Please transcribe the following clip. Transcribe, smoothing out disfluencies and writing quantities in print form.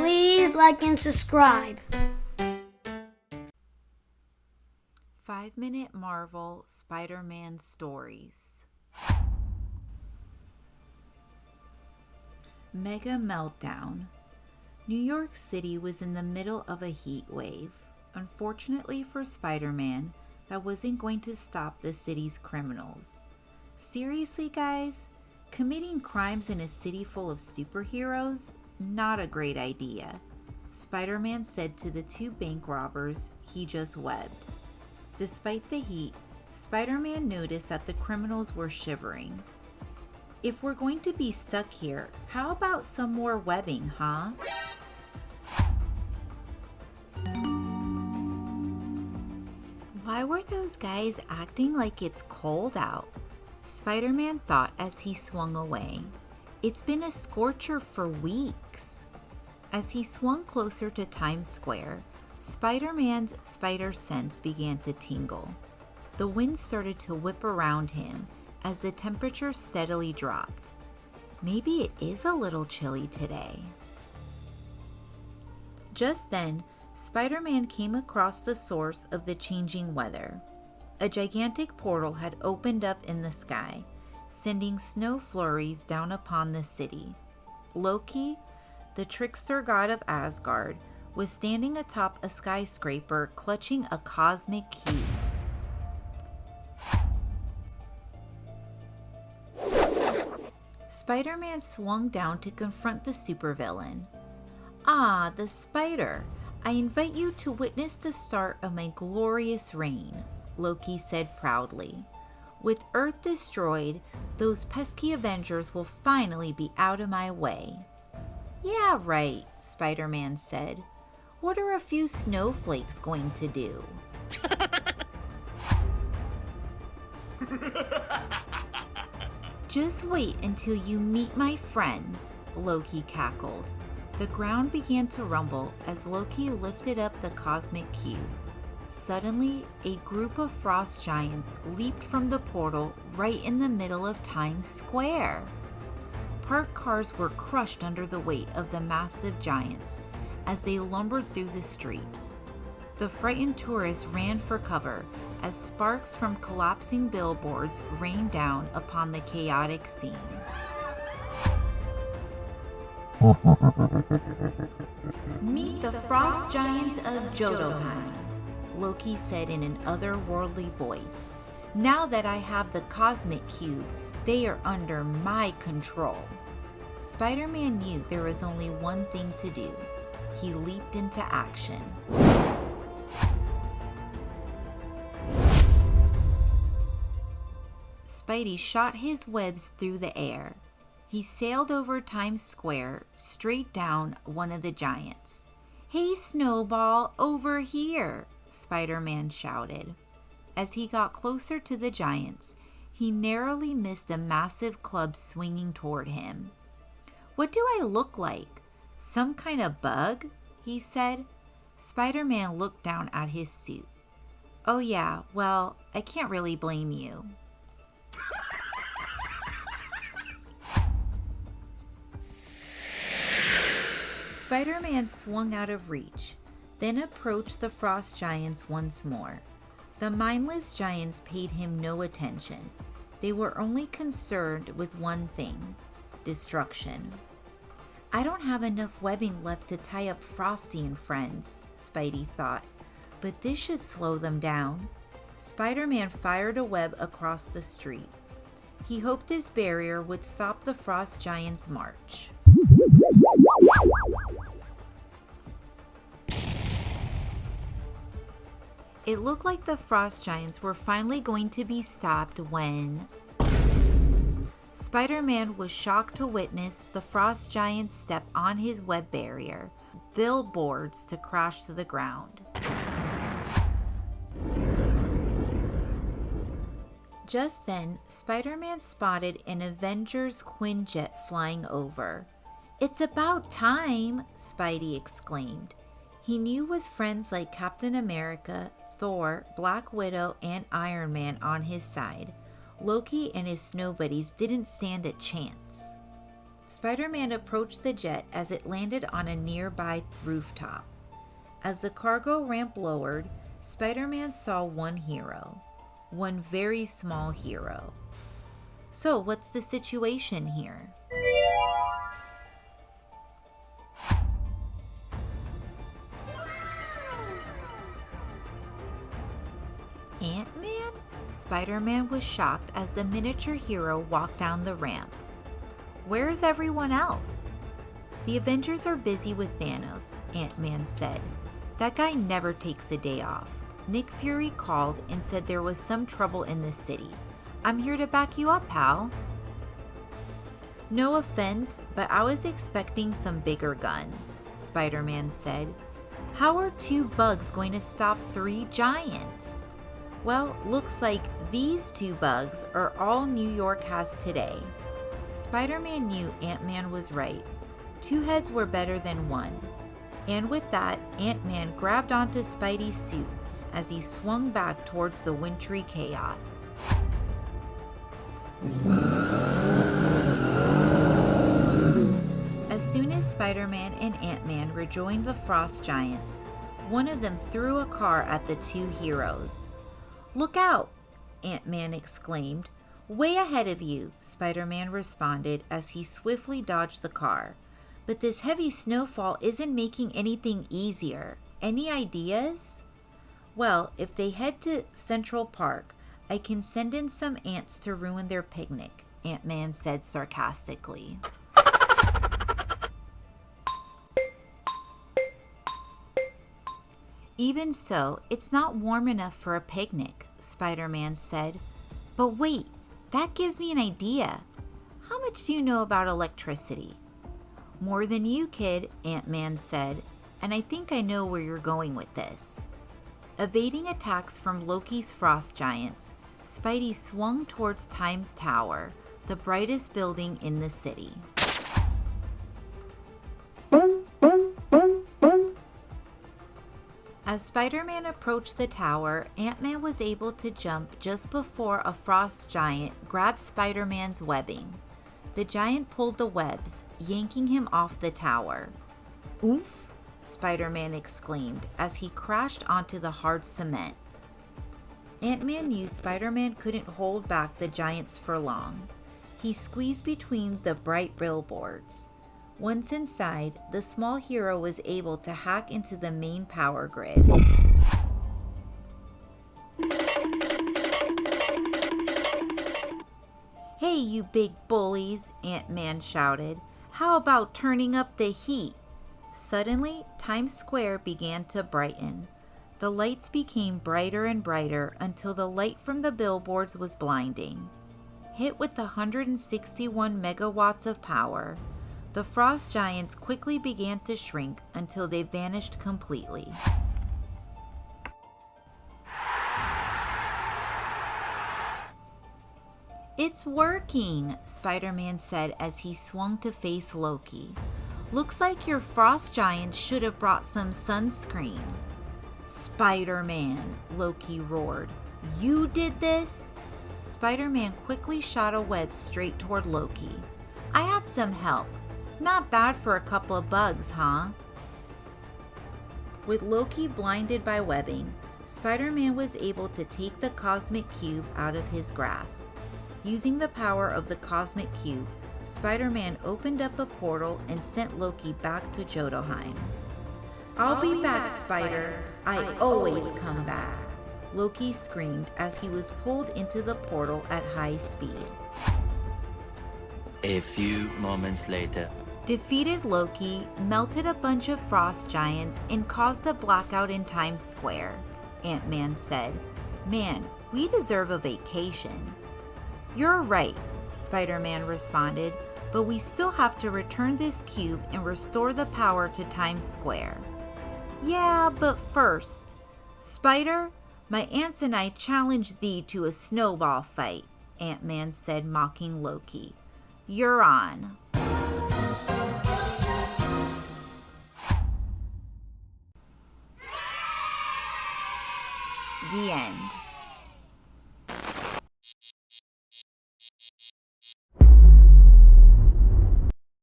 Please like and subscribe. 5-Minute Marvel Spiderman Stories. Mega Meltdown. New York City was in the middle of a heat wave. Unfortunately for Spider-Man, that wasn't going to stop the city's criminals. Seriously, guys? Committing crimes in a city full of superheroes? Not a great idea, Spider-Man said to the two bank robbers he just webbed. Despite the heat, Spider-Man noticed that the criminals were shivering. If we're going to be stuck here, how about some more webbing, huh? Why were those guys acting like it's cold out? Spider-Man thought as he swung away. It's been a scorcher for weeks. As he swung closer to Times Square, Spider-Man's spider sense began to tingle. The wind started to whip around him as the temperature steadily dropped. Maybe it is a little chilly today. Just then, Spider-Man came across the source of the changing weather. A gigantic portal had opened up in the sky, sending snow flurries down upon the city. Loki, the trickster god of Asgard, was standing atop a skyscraper clutching a cosmic cube. Spider-Man swung down to confront the supervillain. "Ah, the spider! I invite you to witness the start of my glorious reign," Loki said proudly. "With Earth destroyed, those pesky Avengers will finally be out of my way." "Yeah, right," Spider-Man said. "What are a few snowflakes going to do?" "Just wait until you meet my friends," Loki cackled. The ground began to rumble as Loki lifted up the cosmic cube. Suddenly, a group of frost giants leaped from the portal right in the middle of Times Square. Parked cars were crushed under the weight of the massive giants as they lumbered through the streets. The frightened tourists ran for cover as sparks from collapsing billboards rained down upon the chaotic scene. "Meet the frost giants of Jotunheim," Loki said in an otherworldly voice. "Now that I have the cosmic cube, they are under my control." Spider-Man knew there was only one thing to do. He leaped into action. Spidey shot his webs through the air. He sailed over Times Square, straight down one of the giants. "Hey, Snowball, over here!" Spider-Man shouted. As he got closer to the giants, he narrowly missed a massive club swinging toward him. "What do I look like? Some kind of bug?" he said. Spider-Man looked down at his suit. "Oh yeah, well, I can't really blame you." Spider-Man swung out of reach, then approached the frost giants once more. The mindless giants paid him no attention. They were only concerned with one thing: destruction. "I don't have enough webbing left to tie up Frosty and friends," Spidey thought, "but this should slow them down." Spider-Man fired a web across the street. He hoped this barrier would stop the frost giants' march. It looked like the frost giants were finally going to be stopped when Spider-Man was shocked to witness the frost giants step on his web barrier, billboards to crash to the ground. Just then, Spider-Man spotted an Avengers Quinjet flying over. "It's about time!" Spidey exclaimed. He knew with friends like Captain America, Thor, Black Widow, and Iron Man on his side, Loki and his snow buddies didn't stand a chance. Spider-Man approached the jet as it landed on a nearby rooftop. As the cargo ramp lowered, Spider-Man saw one hero. One very small hero. So, what's the situation here? Ant-Man? Spider-Man was shocked as the miniature hero walked down the ramp. Where's everyone else? The Avengers are busy with Thanos, Ant-Man said. That guy never takes a day off. Nick Fury called and said there was some trouble in the city. I'm here to back you up, pal. No offense, but I was expecting some bigger guns, Spider-Man said. How are 2 bugs going to stop 3 giants? Well, looks like these 2 bugs are all New York has today. Spider-Man knew Ant-Man was right. 2 heads were better than 1. And with that, Ant-Man grabbed onto Spidey's suit as he swung back towards the wintry chaos. As soon as Spider-Man and Ant-Man rejoined the Frost Giants, one of them threw a car at the 2 heroes. "Look out!" Ant-Man exclaimed. "Way ahead of you," Spider-Man responded as he swiftly dodged the car. "But this heavy snowfall isn't making anything easier. Any ideas?" "Well, if they head to Central Park, I can send in some ants to ruin their picnic," Ant-Man said sarcastically. "Even so, it's not warm enough for a picnic," Spider-Man said. "But wait, that gives me an idea. How much do you know about electricity?" "More than you, kid," Ant-Man said, "and I think I know where you're going with this." Evading attacks from Loki's frost giants, Spidey swung towards Time's Tower, the brightest building in the city. As Spider-Man approached the tower, Ant-Man was able to jump just before a frost giant grabbed Spider-Man's webbing. The giant pulled the webs, yanking him off the tower. "Oomph!" Spider-Man exclaimed as he crashed onto the hard cement. Ant-Man knew Spider-Man couldn't hold back the giants for long. He squeezed between the bright billboards. Once inside, the small hero was able to hack into the main power grid. "Hey, you big bullies," Ant-Man shouted. "How about turning up the heat?" Suddenly, Times Square began to brighten. The lights became brighter and brighter until the light from the billboards was blinding. Hit with 161 megawatts of power, the frost giants quickly began to shrink until they vanished completely. "It's working," Spider-Man said as he swung to face Loki. "Looks like your frost giant should have brought some sunscreen." "Spider-Man," Loki roared. "You did this?" Spider-Man quickly shot a web straight toward Loki. "I had some help. Not bad for a couple of bugs, huh?" With Loki blinded by webbing, Spider-Man was able to take the cosmic cube out of his grasp. Using the power of the cosmic cube, Spider-Man opened up a portal and sent Loki back to Jotunheim. "I'll be back, Spider. I always come back," Loki screamed as he was pulled into the portal at high speed. A few moments later. Defeated Loki, melted a bunch of frost giants, and caused a blackout in Times Square, Ant-Man said. "Man, we deserve a vacation." "You're right," Spider-Man responded, "but we still have to return this cube and restore the power to Times Square." "Yeah, but first, Spider, my aunts and I challenge thee to a snowball fight," Ant-Man said, mocking Loki. "You're on." The end.